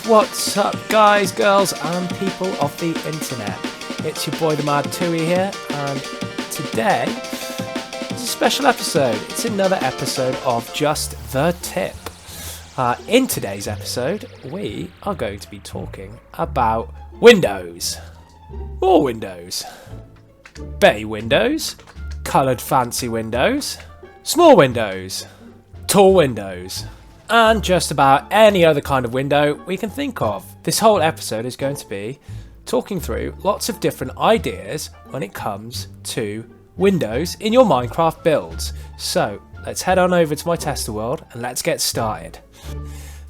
What's up, guys, girls, and people of the internet? It's your boy the Mad Tui here, and today is a special episode. It's another episode of Just the Tip. In today's episode, we are going to be talking about windows. More windows. Bay windows, coloured fancy windows, small windows, tall windows, and just about any other kind of window we can think of. This whole episode is going to be talking through lots of different ideas when it comes to windows in your Minecraft builds. So let's head on over to my tester world and let's get started.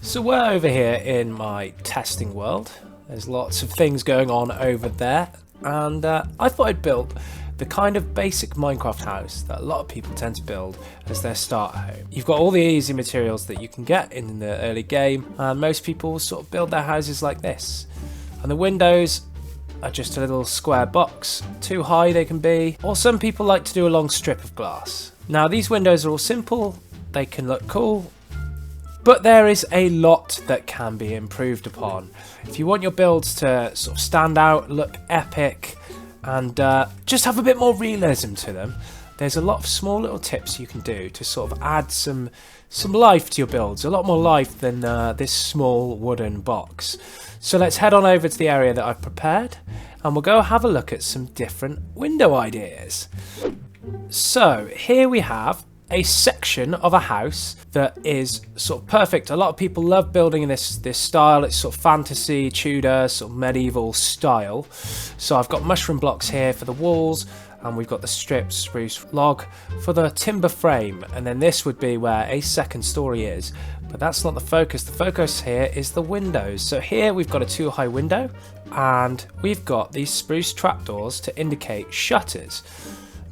So we're over here in my testing world. There's lots of things going on over there, and I thought I'd build the kind of basic Minecraft house that a lot of people tend to build as their starter home. You've got all the easy materials that you can get in the early game, and most people sort of build their houses like this. And the windows are just a little square box. Too high they can be, or some people like to do a long strip of glass. Now these windows are all simple, they can look cool, but there is a lot that can be improved upon. If you want your builds to sort of stand out, look epic, and just have a bit more realism to them, there's a lot of small little tips you can do to sort of add some life to your builds, a lot more life than this small wooden box. So let's head on over to the area that I've prepared, and we'll go have a look at some different window ideas. So here we have a section of a house that is sort of perfect. A lot of people love building in this style. It's sort of fantasy, Tudor, sort of medieval style. So I've got mushroom blocks here for the walls, and we've got the stripped spruce log for the timber frame, and then this would be where a second story is. But that's not the focus. The focus here is the windows. So here we've got a 2-high window, and we've got these spruce trapdoors to indicate shutters.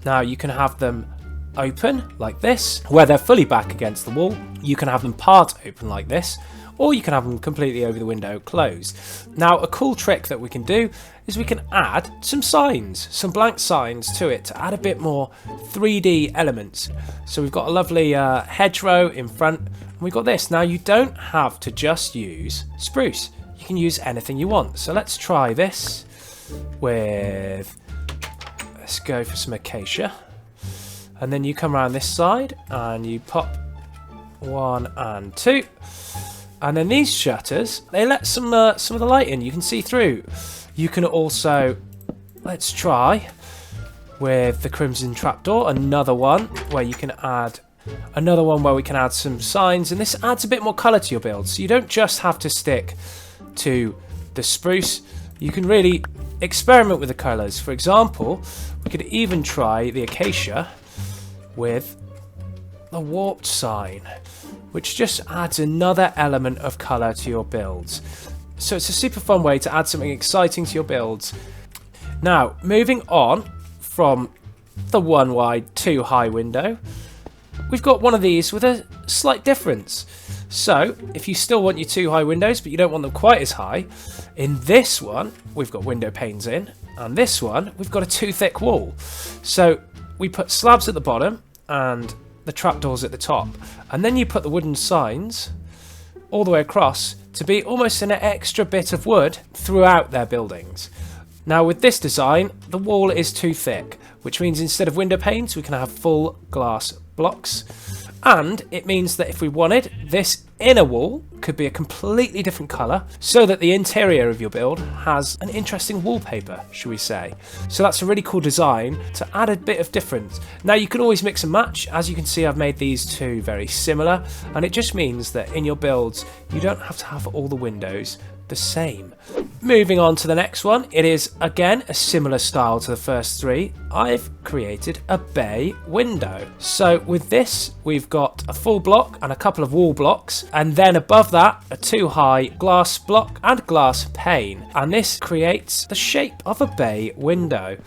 Now you can have them open like this, where they're fully back against the wall. You can have them part open like this, or you can have them completely over the window closed. Now a cool trick that we can do is we can add some signs, some blank signs to it to add a bit more 3D elements. So we've got a lovely hedgerow in front, and we've got this. Now you don't have to just use spruce, you can use anything you want. So let's try this with, let's go for some acacia. And then you come around this side and you pop 1 and 2, and then these shutters, they let some of the light in. You can see through. You can also, let's try with the crimson trapdoor, another one where you can add another one where we can add some signs, and this adds a bit more colour to your build. So you don't just have to stick to the spruce. You can really experiment with the colours. For example, we could even try the acacia with the warped sign, which just adds another element of colour to your builds. So it's a super fun way to add something exciting to your builds. Now, moving on from the 1-wide 2-high window, we've got one of these with a slight difference. So if you still want your 2-high windows, but you don't want them quite as high, in this one we've got window panes in, and this one we've got a 2-thick wall. So we put slabs at the bottom and the trapdoors at the top, and then you put the wooden signs all the way across to be almost an extra bit of wood throughout their buildings. Now with this design, the wall is too thick, which means instead of window panes we can have full glass blocks, and it means that if we wanted, this inner wall could be a completely different colour, so that the interior of your build has an interesting wallpaper, shall we say. So that's a really cool design to add a bit of difference. Now you can always mix and match. As you can see, I've made these two very similar, and it just means that in your builds you don't have to have all the windows the same. Moving on to the next one, it is again a similar style to the first three. I've created a bay window. So with this, we've got a full block and a couple of wall blocks, and then above that a 2-high glass block and glass pane, and this creates the shape of a bay window.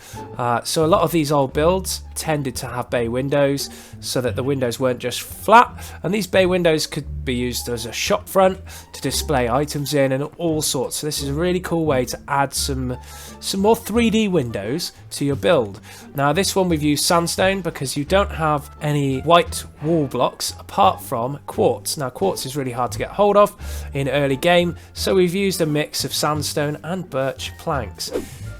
So a lot of these old builds tended to have bay windows so that the windows weren't just flat, and these bay windows could be used as a shop front to display items in and all sorts. So this is a really cool way to add some more 3D windows to your build. Now this one we've used sandstone because you don't have any white wall blocks apart from quartz. Now quartz is really hard to get hold of in early game, so we've used a mix of sandstone and birch planks.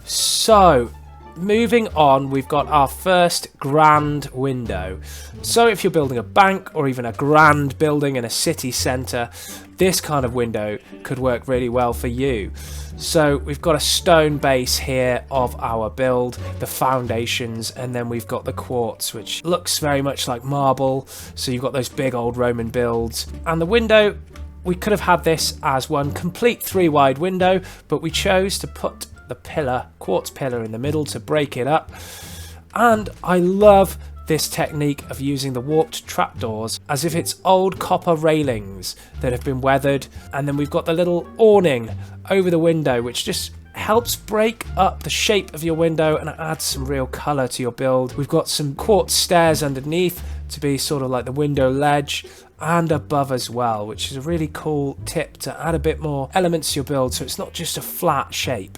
So moving on, we've got our first grand window. So if you're building a bank or even a grand building in a city centre, this kind of window could work really well for you. So we've got a stone base here of our build, the foundations, and then we've got the quartz, which looks very much like marble. So you've got those big old Roman builds. And the window, we could have had this as one complete 3-wide window, but we chose to put the quartz pillar in the middle to break it up. And I love this technique of using the warped trapdoors as if it's old copper railings that have been weathered, and then we've got the little awning over the window which just helps break up the shape of your window and adds some real colour to your build. We've got some quartz stairs underneath to be sort of like the window ledge, and above as well, which is a really cool tip to add a bit more elements to your build so it's not just a flat shape.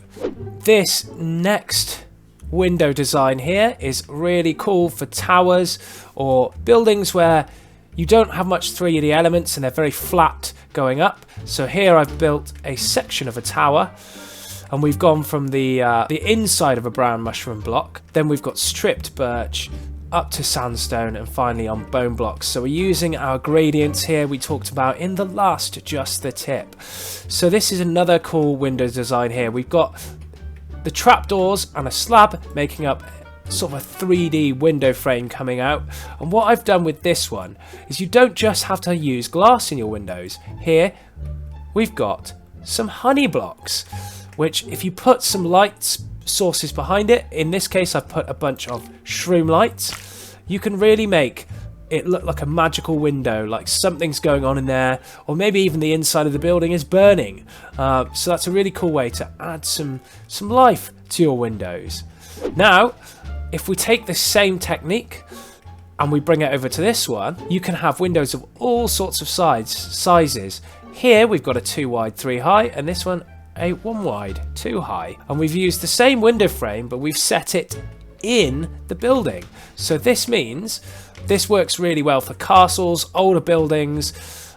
This next window design here is really cool for towers or buildings where you don't have much 3D elements and they're very flat going up. So here I've built a section of a tower, and we've gone from the inside of a brown mushroom block, then we've got stripped birch, up to sandstone, and finally on bone blocks. So we're using our gradients here we talked about in the last Just the Tip. So this is another cool window design here. We've got the trapdoors and a slab making up sort of a 3D window frame coming out. And what I've done with this one is you don't just have to use glass in your windows. Here we've got some honey blocks, which if you put some lights sources behind it, in this case I've put a bunch of shroom lights, you can really make it look like a magical window, like something's going on in there, or maybe even the inside of the building is burning. So that's a really cool way to add some life to your windows. Now if we take the same technique and we bring it over to this one, you can have windows of all sorts of sizes. Here we've got a 2 wide 3 high, and this one a 1 wide 2 high, and we've used the same window frame but we've set it in the building. So this means this works really well for castles, older buildings.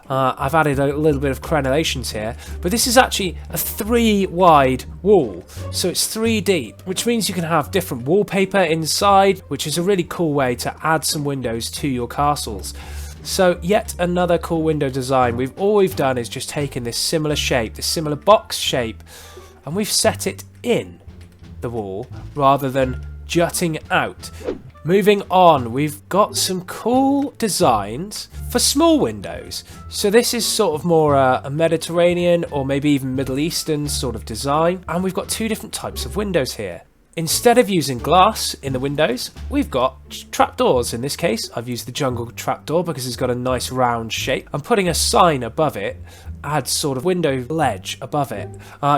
I've added a little bit of crenellations here, but this is actually a 3 wide wall, so it's 3 deep, which means you can have different wallpaper inside, which is a really cool way to add some windows to your castles. So yet another cool window design. All we've done is just taken this similar shape, this similar box shape, and we've set it in the wall rather than jutting out. Moving on, we've got some cool designs for small windows. So this is sort of more a Mediterranean or maybe even Middle Eastern sort of design, and we've got 2 different types of windows here. Instead of using glass in the windows, we've got trapdoors. In this case, I've used the jungle trapdoor because it's got a nice round shape. I'm putting a sign above it, adds sort of window ledge above it.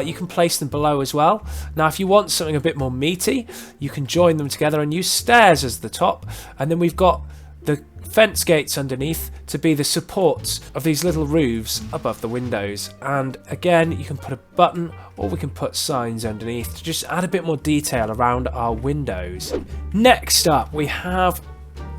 You can place them below as well. Now, if you want something a bit more meaty, you can join them together and use stairs as the top. And then we've got the fence gates underneath to be the supports of these little roofs above the windows. And again, you can put a button or we can put signs underneath to just add a bit more detail around our windows. Next up, we have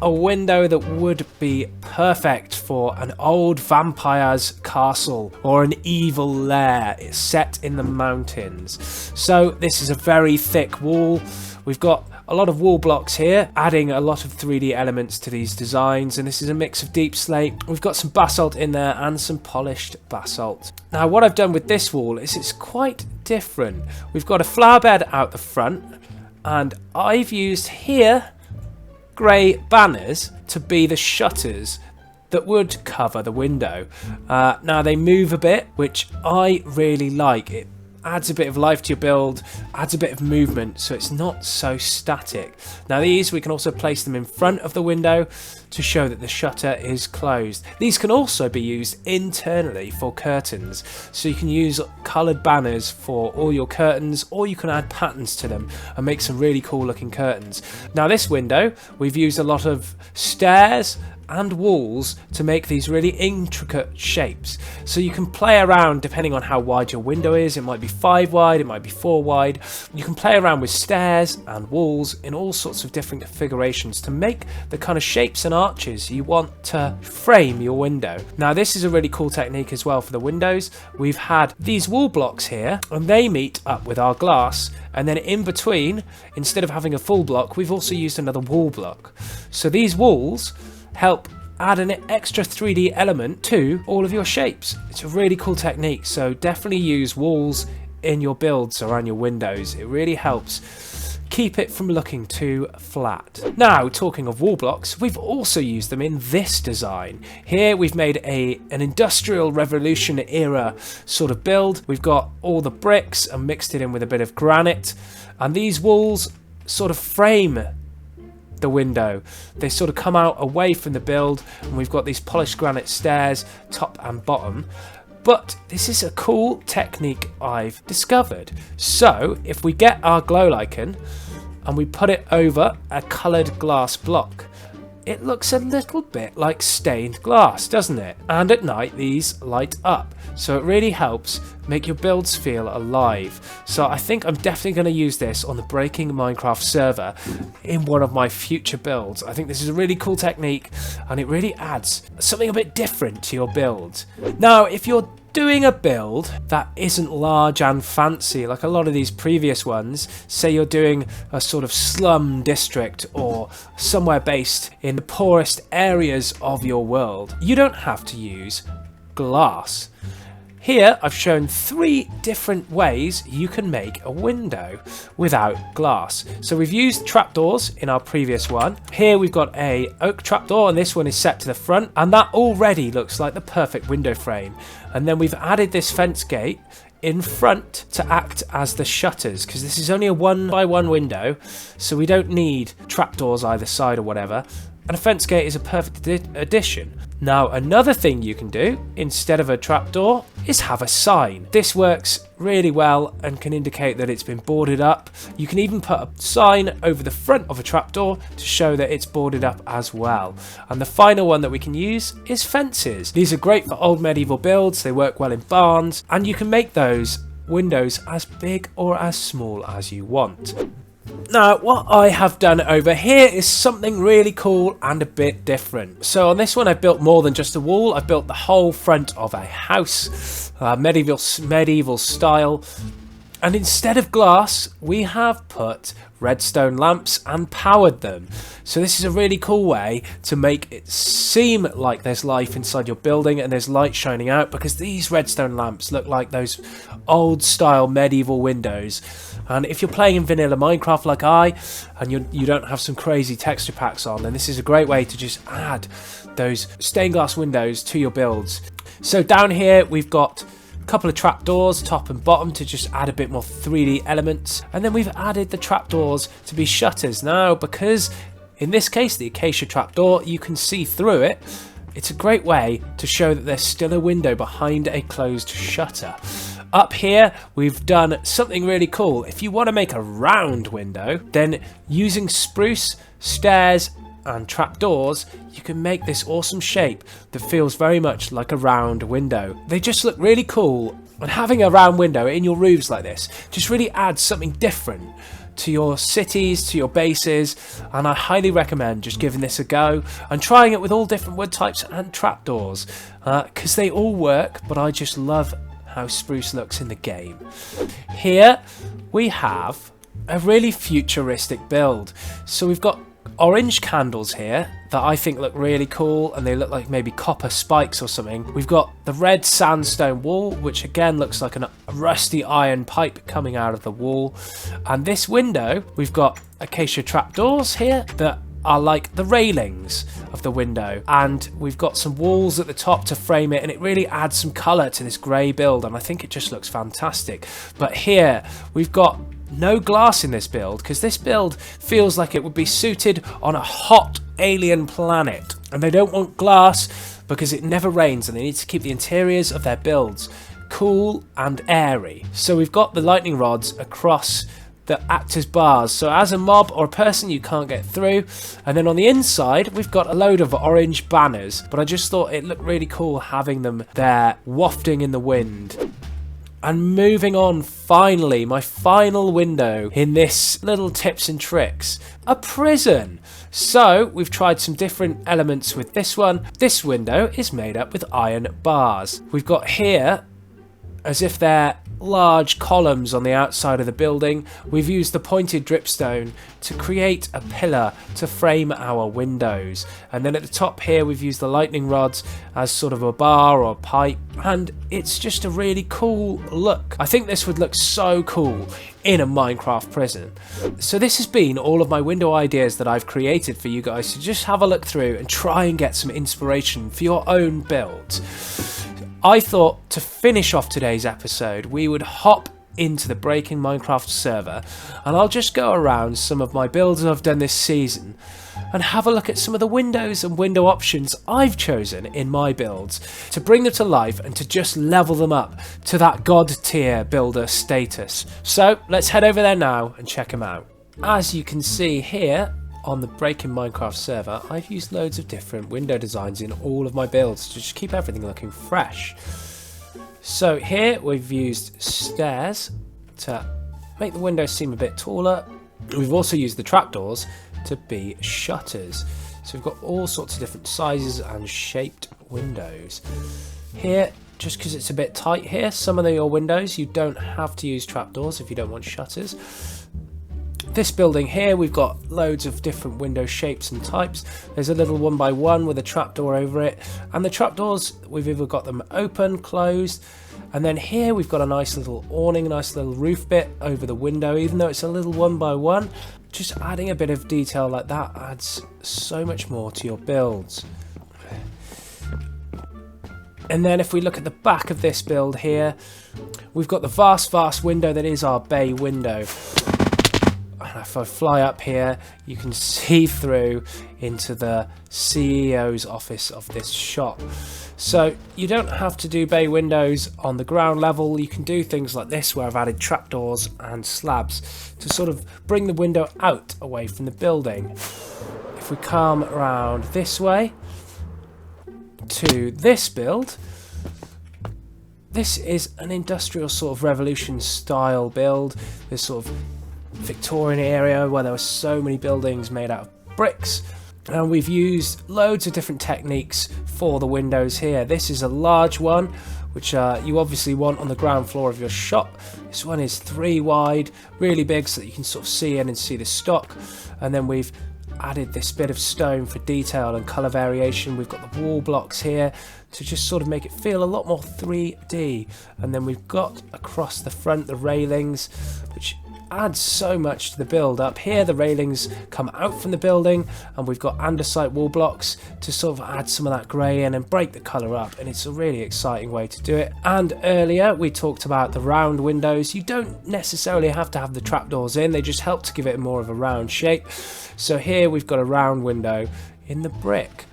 a window that would be perfect for an old vampire's castle or an evil lair. It's set in the mountains. So this is a very thick wall. We've got a lot of wall blocks here, adding a lot of 3D elements to these designs, and this is a mix of deep slate. We've got some basalt in there and some polished basalt. Now what I've done with this wall is it's quite different. We've got a flower bed out the front, and I've used here grey banners to be the shutters that would cover the window. Now they move a bit, which I really like. It adds a bit of life to your build, adds a bit of movement, so it's not so static. Now these, we can also place them in front of the window to show that the shutter is closed. These can also be used internally for curtains, so you can use coloured banners for all your curtains, or you can add patterns to them and make some really cool looking curtains. Now this window, we've used a lot of stairs and walls to make these really intricate shapes, so you can play around depending on how wide your window is. It might be 5 wide, it might be 4 wide. You can play around with stairs and walls in all sorts of different configurations to make the kind of shapes and arches you want to frame your window. Now this is a really cool technique as well for the windows. We've had these wall blocks here and they meet up with our glass, and then in between, instead of having a full block, we've also used another wall block. So these walls help add an extra 3D element to all of your shapes. It's a really cool technique, so definitely use walls in your builds around your windows. It really helps keep it from looking too flat. Now, talking of wall blocks, we've also used them in this design. Here we've made an industrial revolution era sort of build. We've got all the bricks and mixed it in with a bit of granite, and these walls sort of frame the window. They sort of come out away from the build, and we've got these polished granite stairs top and bottom. But this is a cool technique I've discovered. So if we get our glow lichen and we put it over a coloured glass block, it looks a little bit like stained glass, doesn't it? And at night these light up, so it really helps make your builds feel alive. So I think I'm definitely going to use this on the Breaking Minecraft server in one of my future builds. I think this is a really cool technique, and it really adds something a bit different to your build. Now, if you're doing a build that isn't large and fancy like a lot of these previous ones, say you're doing a sort of slum district or somewhere based in the poorest areas of your world, you don't have to use glass. Here I've shown 3 different ways you can make a window without glass. So we've used trapdoors in our previous one. Here we've got a oak trapdoor, and this one is set to the front, and that already looks like the perfect window frame. And then we've added this fence gate in front to act as the shutters, because this is only a 1x1 window, so we don't need trapdoors either side or whatever. And a fence gate is a perfect addition. Now, another thing you can do instead of a trapdoor is have a sign. This works really well and can indicate that it's been boarded up. You can even put a sign over the front of a trapdoor to show that it's boarded up as well. And the final one that we can use is fences. These are great for old medieval builds. They work well in barns, and you can make those windows as big or as small as you want. Now, what I have done over here is something really cool and a bit different. So on this one, I've built more than just a wall. I've built the whole front of a house, medieval style. And instead of glass, we have put redstone lamps and powered them. So this is a really cool way to make it seem like there's life inside your building and there's light shining out, because these redstone lamps look like those old style medieval windows. And if you're playing in vanilla Minecraft like I, and you don't have some crazy texture packs on, then this is a great way to just add those stained glass windows to your builds. So down here we've got couple of trapdoors top and bottom to just add a bit more 3D elements, and then we've added the trapdoors to be shutters. Now, because in this case the acacia trapdoor, you can see through it, it's a great way to show that there's still a window behind a closed shutter. Up here we've done something really cool. If you want to make a round window, then using spruce, stairs and trapdoors, you can make this awesome shape that feels very much like a round window. They just look really cool, and having a round window in your roofs like this just really adds something different to your cities, to your bases, and I highly recommend just giving this a go and trying it with all different wood types and trapdoors, because they all work, but I just love how spruce looks in the game. Here we have a really futuristic build. So we've got orange candles here that I think look really cool, and they look like maybe copper spikes or something. We've got the red sandstone wall, which again looks like a rusty iron pipe coming out of the wall. And this window, we've got acacia trapdoors here that are like the railings of the window, and we've got some walls at the top to frame it, and it really adds some colour to this grey build, and I think it just looks fantastic. But here we've got no glass in this build, because this build feels like it would be suited on a hot alien planet, and they don't want glass because it never rains, and they need to keep the interiors of their builds cool and airy. So we've got the lightning rods across that act as bars, so as a mob or a person you can't get through. And then on the inside we've got a load of orange banners, but I just thought it looked really cool having them there wafting in the wind. And moving on, finally, my final window in this little tips and tricks, a prison. So we've tried some different elements with this one. This window is made up with iron bars. We've got here, as if they're large columns on the outside of the building, we've used the pointed dripstone to create a pillar to frame our windows. And then at the top here we've used the lightning rods as sort of a bar or a pipe, and it's just a really cool look. I think this would look so cool in a Minecraft prison. So this has been all of my window ideas that I've created for you guys to just have a look through and try and get some inspiration for your own builds. I thought to finish off today's episode we would hop into the Breaking Minecraft server, and I'll just go around some of my builds I've done this season and have a look at some of the windows and window options I've chosen in my builds to bring them to life and to just level them up to that god tier builder status. So let's head over there now and check them out. As you can see here on the Breaking Minecraft server, I've used loads of different window designs in all of my builds to just keep everything looking fresh. So here we've used stairs to make the windows seem a bit taller. We've also used the trapdoors to be shutters. So we've got all sorts of different sizes and shaped windows. Here, just because it's a bit tight here, some of your windows you don't have to use trapdoors if you don't want shutters. This building here, we've got loads of different window shapes and types. There's a little 1x1 with a trapdoor over it, and the trapdoors, we've either got them open, closed, and then here we've got a nice little awning, a nice little roof bit over the window. Even though it's a little 1x1, just adding a bit of detail like that adds so much more to your builds. And then if we look at the back of this build here, we've got the vast window that is our bay window. If I fly up here, you can see through into the CEO's office of this shop. So you don't have to do bay windows on the ground level. You can do things like this where I've added trapdoors and slabs to sort of bring the window out away from the building. If we come around this way to this build, this is an industrial sort of revolution style build. This sort of Victorian area where there were so many buildings made out of bricks, and we've used loads of different techniques for the windows here. This is a large one which you obviously want on the ground floor of your shop. This one is 3 wide, really big, so that you can sort of see in and see the stock. And then we've added this bit of stone for detail and colour variation. We've got the wall blocks here to just sort of make it feel a lot more 3D. And then we've got across the front the railings, which adds so much to the build. Up here the railings come out from the building, and we've got andesite wall blocks to sort of add some of that grey in and break the colour up, and it's a really exciting way to do it. And earlier we talked about the round windows. You don't necessarily have to have the trapdoors in, they just help to give it more of a round shape. So here we've got a round window in the brick.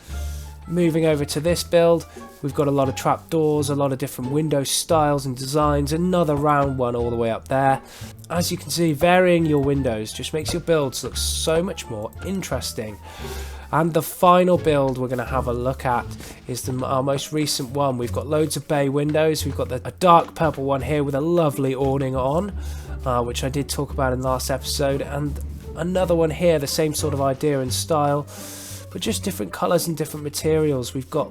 Moving over to this build, we've got a lot of trapdoors, a lot of different window styles and designs, another round one all the way up there. As you can see, varying your windows just makes your builds look so much more interesting. And the final build we're going to have a look at is our most recent one. We've got loads of bay windows. We've got a dark purple one here with a lovely awning on, which I did talk about in the last episode, and another one here, the same sort of idea and style, but just different colours and different materials. We've got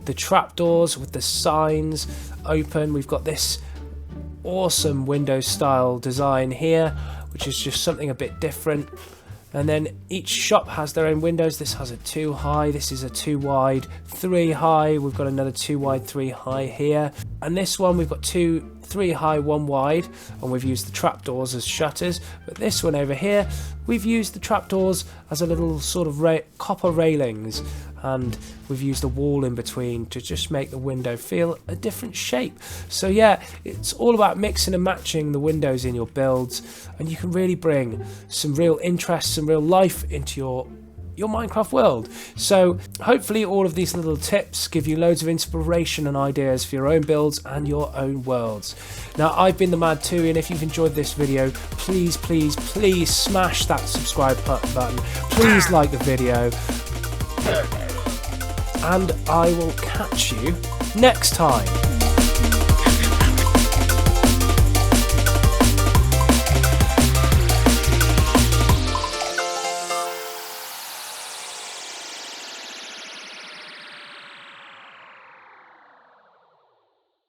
the trapdoors with the signs open. We've got this awesome window style design here, which is just something a bit different. And then each shop has their own windows. This has a 2 high, this is a 2 wide, 3 high. We've got another 2 wide, 3 high here. And this one we've got 2 3 high, 1 wide, and we've used the trapdoors as shutters. But this one over here, we've used the trapdoors as a little sort of copper railings, and we've used a wall in between to just make the window feel a different shape. So yeah, it's all about mixing and matching the windows in your builds, and you can really bring some real interest, some real life into your Minecraft world. So hopefully all of these little tips give you loads of inspiration and ideas for your own builds and your own worlds. Now, I've been the Mad Tui, and if you've enjoyed this video, please smash that subscribe button. Please like the video, and I will catch you next time.